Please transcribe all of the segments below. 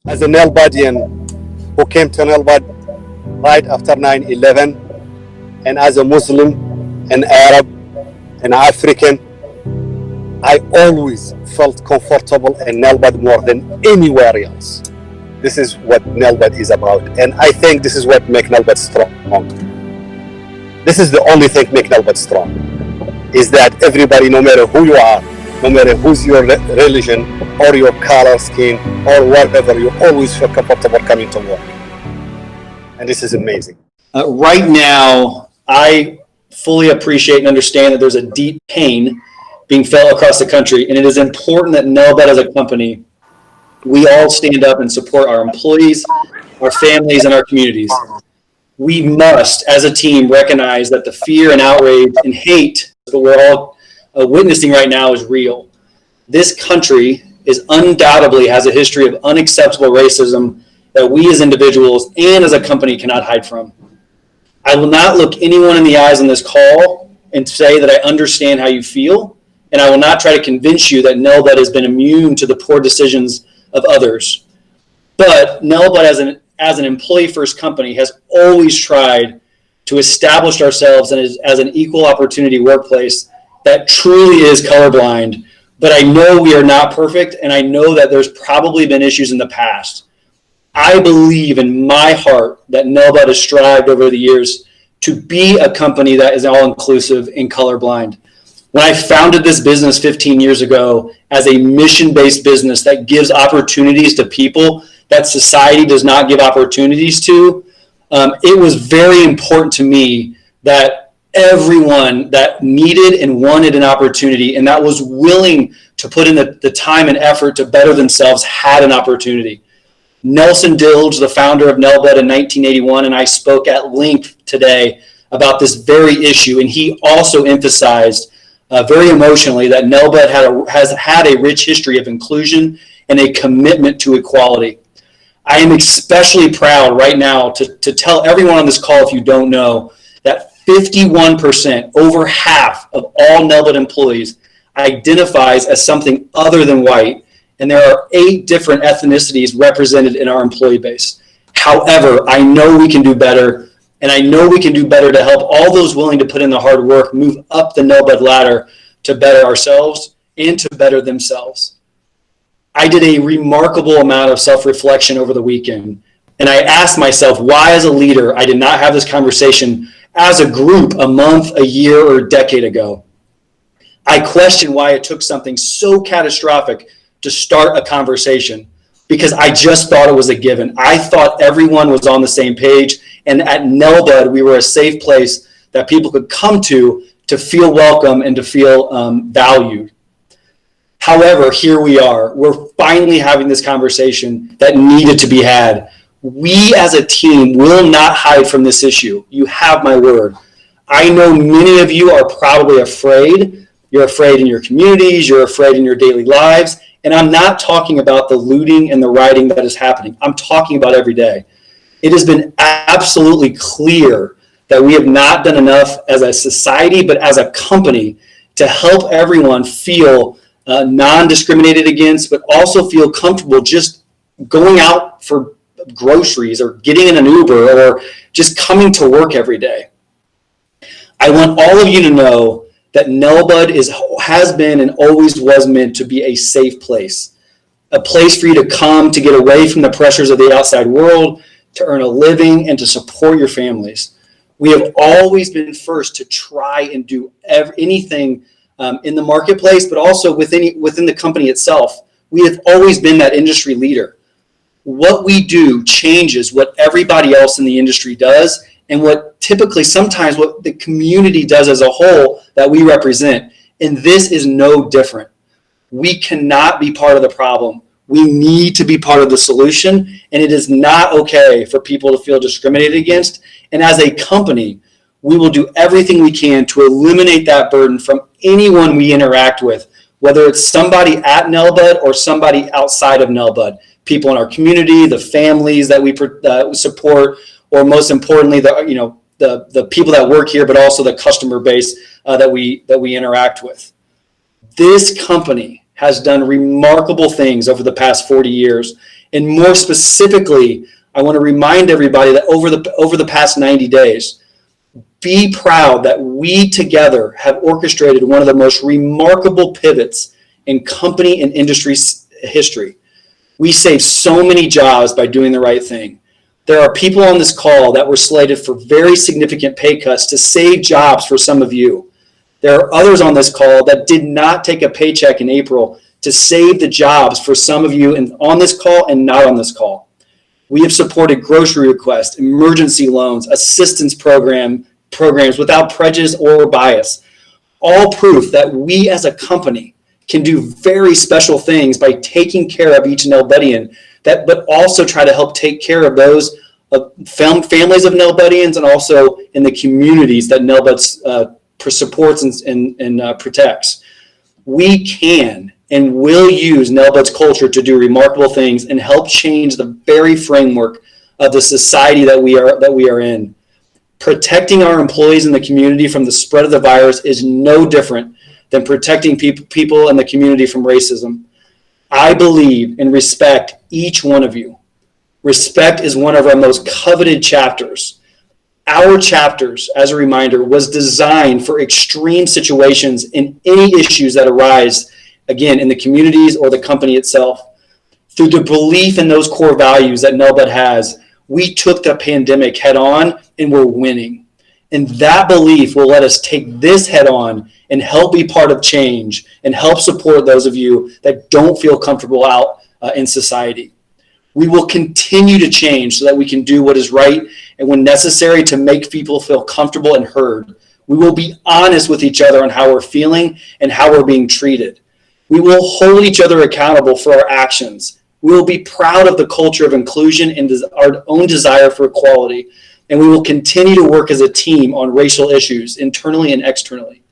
As a Nelbudian who came to Nelbud right after 9/11, and as a Muslim, an Arab, an African, I always felt comfortable in Nelbud more than anywhere else. This is what Nelbud is about, and I think this is what makes Nelbud strong. This is the only thing make Nelbud strong, is that everybody, no matter who you are, no matter who's your religion or your color, skin, or whatever, you always feel comfortable coming to work. And this is amazing. Right now, I fully appreciate and understand that there's a deep pain being felt across the country, and it is important that Nelbud as a company, we all stand up and support our employees, our families, and our communities. We must, as a team, recognize that the fear and outrage and hate that we're all witnessing right now is real. This country is undoubtedly has a history of unacceptable racism that we as individuals and as a company cannot hide from. I will not look anyone in the eyes on this call and say that I understand how you feel, and I will not try to convince you that Nelbud has been immune to the poor decisions of others. But Nelbud as an employee-first company has always tried to establish ourselves as an equal opportunity workplace that truly is colorblind. But I know we are not perfect, and I know that there's probably been issues in the past. I believe in my heart that Nelbud has strived over the years to be a company that is all-inclusive and colorblind. When I founded this business 15 years ago as a mission-based business that gives opportunities to people that society does not give opportunities to, it was very important to me that everyone that needed and wanted an opportunity and that was willing to put in the time and effort to better themselves had an opportunity. Nelson Dilge, the founder of Nelbud in 1981, and I spoke at length today about this very issue, and he also emphasized very emotionally that Nelbud has had a rich history of inclusion and a commitment to equality. I am especially proud right now to tell everyone on this call, if you don't know, that 51%, over half of all Nelbud employees, identifies as something other than white, and there are 8 different ethnicities represented in our employee base. However, I know we can do better, and I know we can do better to help all those willing to put in the hard work move up the Nelbud ladder to better ourselves and to better themselves. I did a remarkable amount of self-reflection over the weekend, and I asked myself why as a leader I did not have this conversation as a group a month, a year, or a decade ago. I questioned why it took something so catastrophic to start a conversation, because I just thought it was a given. I thought everyone was on the same page, and at Nelbud we were a safe place that people could come to feel welcome and to feel valued. However, here we are. We're finally having this conversation that needed to be had. We as a team will not hide from this issue. You have my word. I know many of you are probably afraid. You're afraid in your communities. You're afraid in your daily lives. And I'm not talking about the looting and the rioting that is happening. I'm talking about every day. It has been absolutely clear that we have not done enough as a society, but as a company, to help everyone feel non-discriminated against, but also feel comfortable just going out for groceries or getting in an Uber or just coming to work every day. I want all of you to know that Nelbud has been and always was meant to be a safe place, a place for you to come to get away from the pressures of the outside world, to earn a living, and to support your families. We have always been first to try and do anything in the marketplace, but also within the company itself. We have always been that industry leader. What we do changes what everybody else in the industry does, and what typically sometimes what the community does as a whole that we represent. And this is no different. We cannot be part of the problem. We need to be part of the solution, and it is not okay for people to feel discriminated against. And as a company, we will do everything we can to eliminate that burden from anyone we interact with, whether it's somebody at Nelbud or somebody outside of Nelbud, people in our community, the families that we support, or most importantly, the people that work here, but also the customer base that we interact with. This company has done remarkable things over the past 40 years, And more specifically, I want to remind everybody that over the past 90 days, be proud that we together have orchestrated one of the most remarkable pivots in company and industry history. We saved so many jobs by doing the right thing. There are people on this call that were slated for very significant pay cuts to save jobs for some of you. There are others on this call that did not take a paycheck in April to save the jobs for some of you on this call and not on this call. We have supported grocery requests, emergency loans, assistance programs without prejudice or bias. All proof that we as a company can do very special things by taking care of each Nelbudian, but also try to help take care of those families of Nelbudians and also in the communities that Nelbud supports and protects. We can and will use Nelbud's culture to do remarkable things and help change the very framework of the society that we are in. Protecting our employees in the community from the spread of the virus is no different than protecting people in the community from racism. I believe and respect each one of you. Respect is one of our most coveted chapters. Our chapters, as a reminder, was designed for extreme situations and any issues that arise, again, in the communities or the company itself. Through the belief in those core values that Nelbud has, we took the pandemic head on and we're winning. And that belief will let us take this head on and help be part of change and help support those of you that don't feel comfortable out in society. We will continue to change so that we can do what is right and when necessary to make people feel comfortable and heard. We will be honest with each other on how we're feeling and how we're being treated. We will hold each other accountable for our actions. We will be proud of the culture of inclusion and our own desire for equality. And we will continue to work as a team on racial issues internally and externally.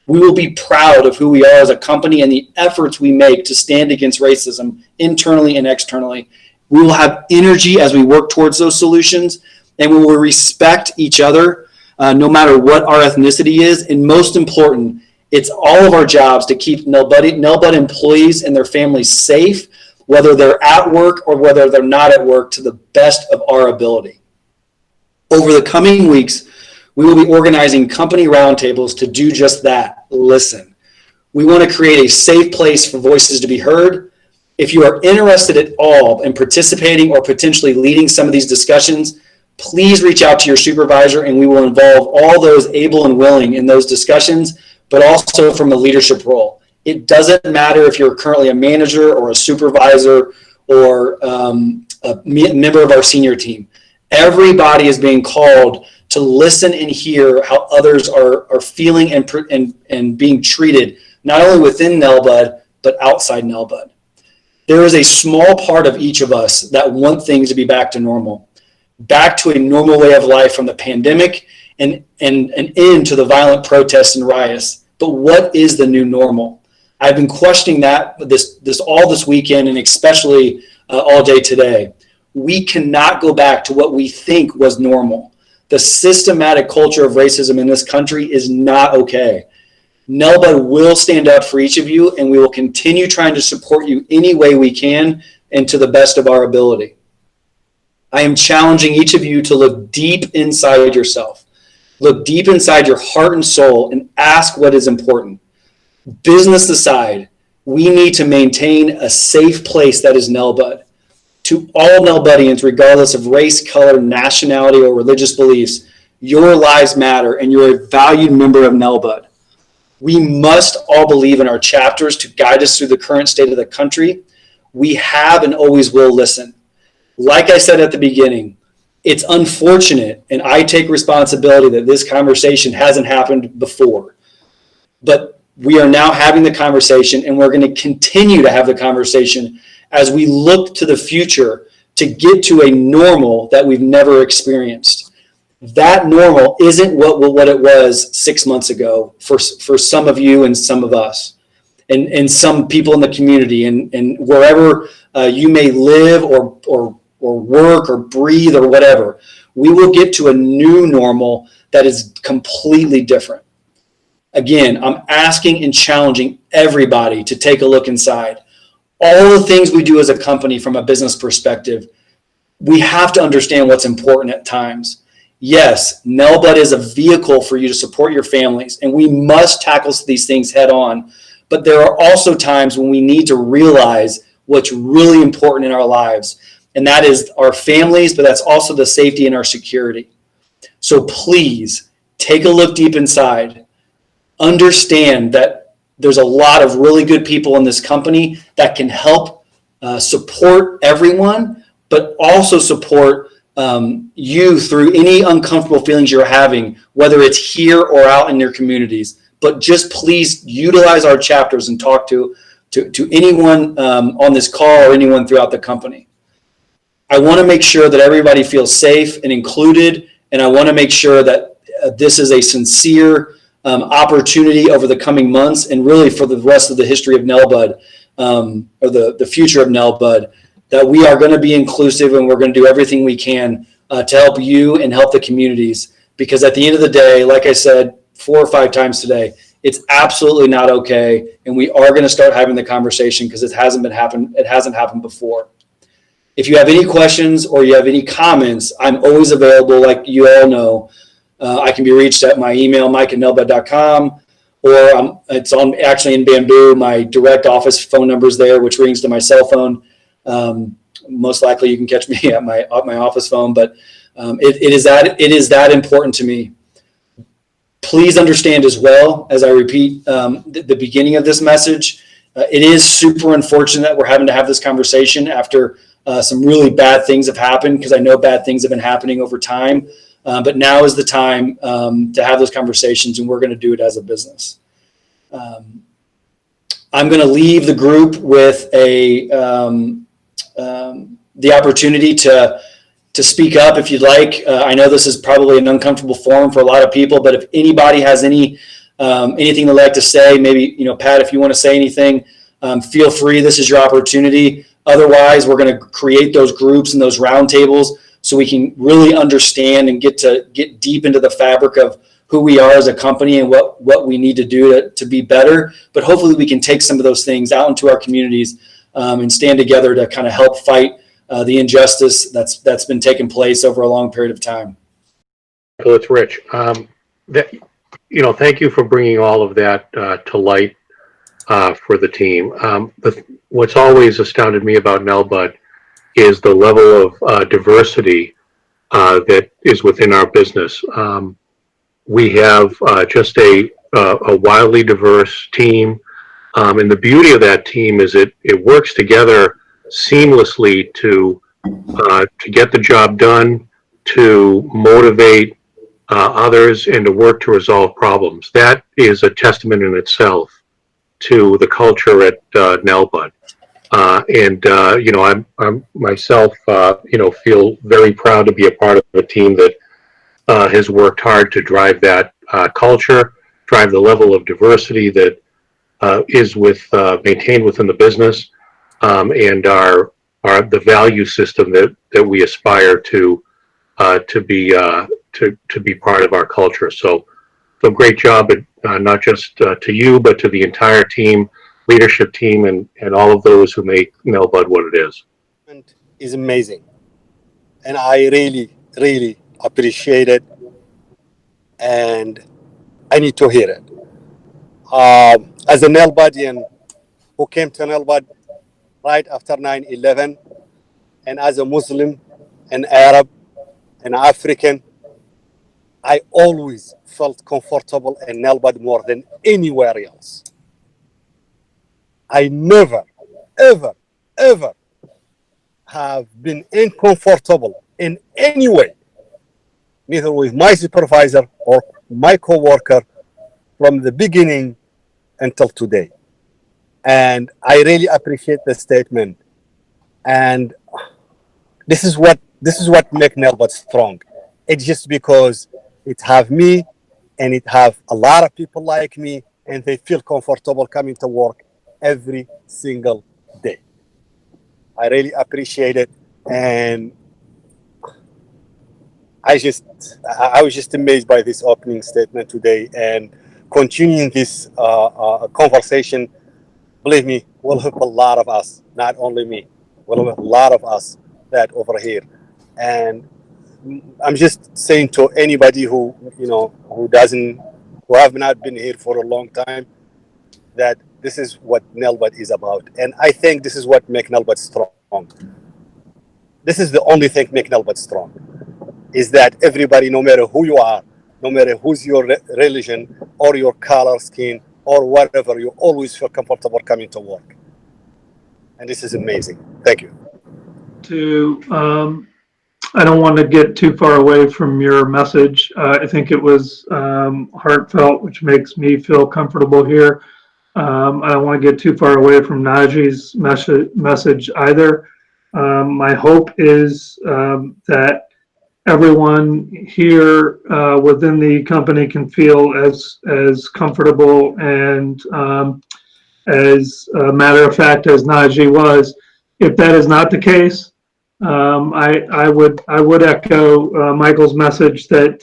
We will be proud of who we are as a company and the efforts we make to stand against racism internally and externally. We will have energy as we work towards those solutions, and we will respect each other no matter what our ethnicity is. And most important, it's all of our jobs to keep Nelbud employees and their families safe, whether they're at work or whether they're not at work, to the best of our ability. Over the coming weeks, we will be organizing company roundtables to do just that, listen. We want to create a safe place for voices to be heard. If you are interested at all in participating or potentially leading some of these discussions, please reach out to your supervisor and we will involve all those able and willing in those discussions, but also from a leadership role. It doesn't matter if you're currently a manager or a supervisor or a member of our senior team. Everybody is being called to listen and hear how others are feeling and being treated, not only within Nelbud, but outside Nelbud. There is a small part of each of us that want things to be back to normal, back to a normal way of life from the pandemic and an end to the violent protests and riots. But what is the new normal? I've been questioning that this weekend and especially all day today. We cannot go back to what we think was normal. The systematic culture of racism in this country is not okay. Nelbud will stand up for each of you, and we will continue trying to support you any way we can and to the best of our ability. I am challenging each of you to look deep inside yourself. Look deep inside your heart and soul and ask what is important. Business aside, we need to maintain a safe place that is Nelbud. To all Nelbudians, regardless of race, color, nationality, or religious beliefs, your lives matter and you're a valued member of Nelbud. We must all believe in our chapters to guide us through the current state of the country. We have and always will listen. Like I said at the beginning, it's unfortunate, and I take responsibility that this conversation hasn't happened before. But we are now having the conversation, and we're going to continue to have the conversation as we look to the future to get to a normal that we've never experienced. That normal isn't what it was 6 months ago for some of you and some of us and some people in the community and wherever you may live or work or breathe or whatever. We will get to a new normal that is completely different. Again, I'm asking and challenging everybody to take a look inside. all the things we do as a company from a business perspective, we have to understand what's important at times. Yes, Nelbud is a vehicle for you to support your families, and we must tackle these things head on. But there are also times when we need to realize what's really important in our lives, and that is our families, but that's also the safety and our security. So please take a look deep inside. Understand that there's a lot of really good people in this company that can help support everyone, but also support you through any uncomfortable feelings you're having, whether it's here or out in your communities. But just please utilize our chapters and talk to anyone on this call or anyone throughout the company. I want to make sure that everybody feels safe and included, and I want to make sure that this is a sincere opportunity over the coming months and really for the rest of the history of Nelbud, or the future of Nelbud, that we are going to be inclusive and we're going to do everything we can to help you and help the communities. Because at the end of the day, like I said 4 or 5 times today, it's absolutely not okay, and we are going to start having the conversation because it hasn't happened before. If you have any questions or you have any comments, I'm always available. Like you all know, I can be reached at my email, mike@nelbud.com, or it's on actually in Bamboo. My direct office phone number is there, which rings to my cell phone. Most likely you can catch me at my office phone, but it is that important to me. Please understand as well, as I repeat the beginning of this message, it is super unfortunate that we're having to have this conversation after some really bad things have happened, because I know bad things have been happening over time. But now is the time to have those conversations, and we're going to do it as a business. I'm going to leave the group with the opportunity to speak up if you'd like. I know this is probably an uncomfortable forum for a lot of people, but if anybody has anything they'd like to say, maybe, Pat, if you want to say anything, feel free. This is your opportunity. Otherwise, we're going to create those groups and those roundtables so we can really understand and get deep into the fabric of who we are as a company and what we need to do to be better. But hopefully we can take some of those things out into our communities and stand together to kind of help fight the injustice that's been taking place over a long period of time. Well, it's Rich. Thank you for bringing all of that to light for the team. What's always astounded me about Nelbud is the level of diversity that is within our business. We have just a wildly diverse team, and the beauty of that team is it works together seamlessly to get the job done, to motivate others, and to work to resolve problems. That is a testament in itself to the culture at Nelbud. I'm myself, feel very proud to be a part of a team that has worked hard to drive that culture, drive the level of diversity that is maintained within the business, and the value system that we aspire to be part of our culture. So great job, not just to you, but to the entire team, leadership team, and all of those who make Nelbud what it is. Is amazing, and I really, really appreciate it, and I need to hear it. As a Nelbudian who came to Nelbud right after 9/11, and as a Muslim, an Arab, an African, I always felt comfortable in Nelbud more than anywhere else. I never, ever, ever have been uncomfortable in any way, neither with my supervisor or my coworker, from the beginning until today. And I really appreciate the statement. And this is what makes Nelbud strong. It's just because it have me, and it have a lot of people like me, and they feel comfortable coming to work every single day. I really appreciate it, and I was just amazed by this opening statement today, and continuing this conversation, believe me, will help a lot of us, not only me, will help a lot of us that over here. And I'm just saying to anybody who, who have not been here for a long time, that this is what Nelbud is about. And I think this is what makes Nelbud strong. This is the only thing make Nelbud strong, is that everybody, no matter who you are, no matter who's your religion or your color, skin, or whatever, you always feel comfortable coming to work. And this is amazing. Thank you. I don't want to get too far away from your message. I think it was heartfelt, which makes me feel comfortable here. I don't want to get too far away from Najee's message either. My hope is that everyone here within the company can feel as comfortable and as a matter of fact as Najee was. If that is not the case, I would echo Michael's message that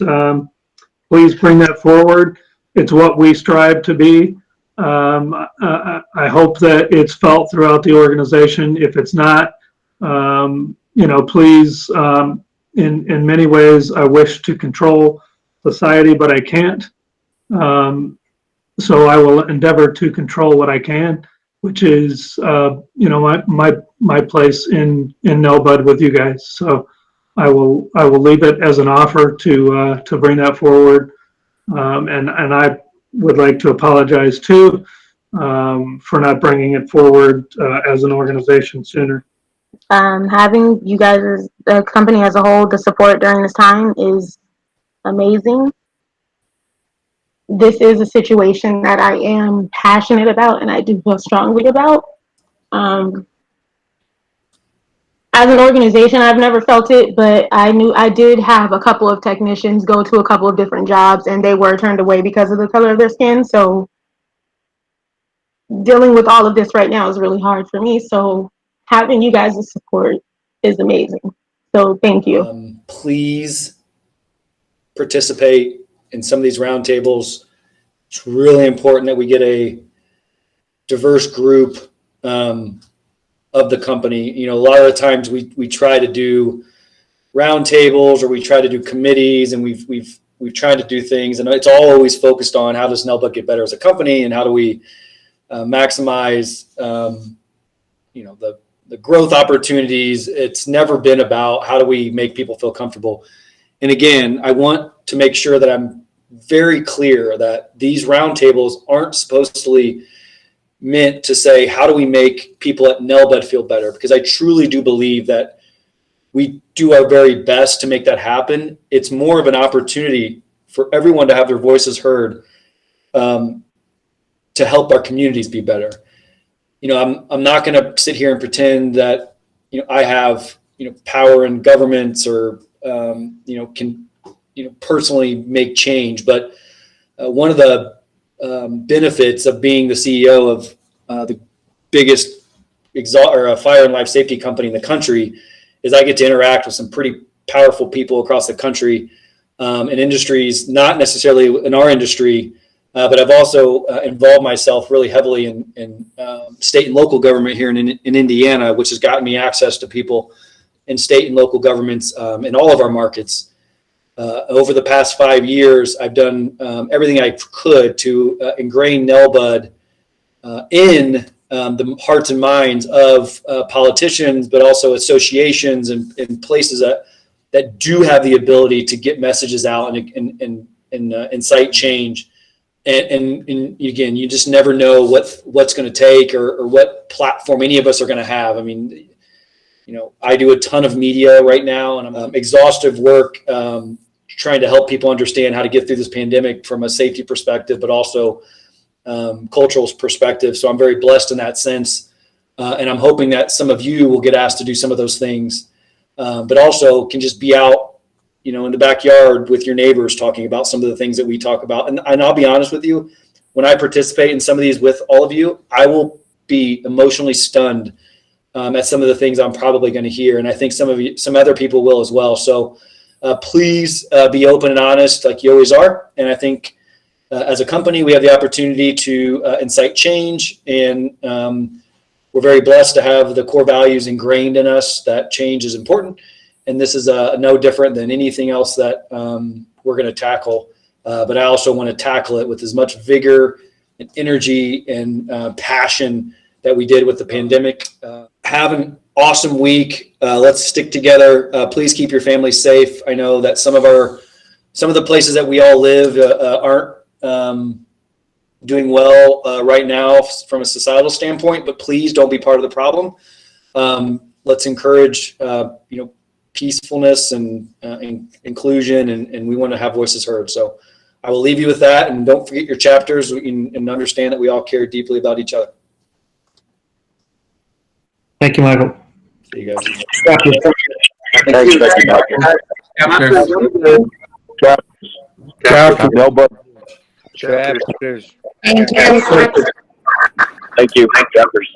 please bring that forward. It's what we strive to be. I hope that it's felt throughout the organization. If it's not, please, in many ways, I wish to control society, but I can't. So I will endeavor to control what I can, which is, my place in Nelbud with you guys. So I will leave it as an offer to bring that forward. And I would like to apologize too for not bringing it forward as an organization sooner. Having you guys, the company as a whole, the support during this time is amazing. This is a situation that I am passionate about and I do feel strongly about. As an organization, I've never felt it, but I knew I did have a couple of technicians go to a couple of different jobs and they were turned away because of the color of their skin. So dealing with all of this right now is really hard for me. So having you guys' support is amazing. So thank you. Please participate in some of these roundtables. It's really important that we get a diverse group of the company. A lot of the times we try to do roundtables or we try to do committees, and we've tried to do things, and it's all always focused on how does Nelbud get better as a company and how do we maximize the growth opportunities. It's never been about how do we make people feel comfortable. And again, I want to make sure that I'm very clear that these roundtables aren't supposedly meant to say, how do we make people at Nelbud feel better? Because I truly do believe that we do our very best to make that happen. It's more of an opportunity for everyone to have their voices heard, to help our communities be better. I'm not going to sit here and pretend that, I have, power in governments or, can, personally make change. But one of the benefits of being the CEO of the biggest fire and life safety company in the country is I get to interact with some pretty powerful people across the country in industries, not necessarily in our industry, but I've also involved myself really heavily in state and local government here in Indiana, which has gotten me access to people in state and local governments in all of our markets. Over the past 5 years, I've done everything I could to ingrain Nelbud in the hearts and minds of politicians, but also associations and places that do have the ability to get messages out and incite change. And again, you just never know what's going to take or what platform any of us are going to have. I mean, I do a ton of media right now, and I'm exhaustive work trying to help people understand how to get through this pandemic from a safety perspective, but also cultural perspective. So I'm very blessed in that sense. And I'm hoping that some of you will get asked to do some of those things, but also can just be out, in the backyard with your neighbors talking about some of the things that we talk about. And I'll be honest with you, when I participate in some of these with all of you, I will be emotionally stunned at some of the things I'm probably going to hear. And I think some other people will as well. So please be open and honest like you always are. And I think as a company, we have the opportunity to incite change and we're very blessed to have the core values ingrained in us that change is important. And this is no different than anything else that we're going to tackle. But I also want to tackle it with as much vigor and energy and passion that we did with the pandemic. Have an awesome week. Let's stick together. Please keep your family safe. I know that some of the places that we all live aren't doing well right now from a societal standpoint, but please don't be part of the problem. Let's encourage, peacefulness and inclusion, and we want to have voices heard. So I will leave you with that, and don't forget your chapters and understand that we all care deeply about each other. Thank you, Michael. See you guys. Thanks, Nelbud. Chapters. Thank you. Chapters.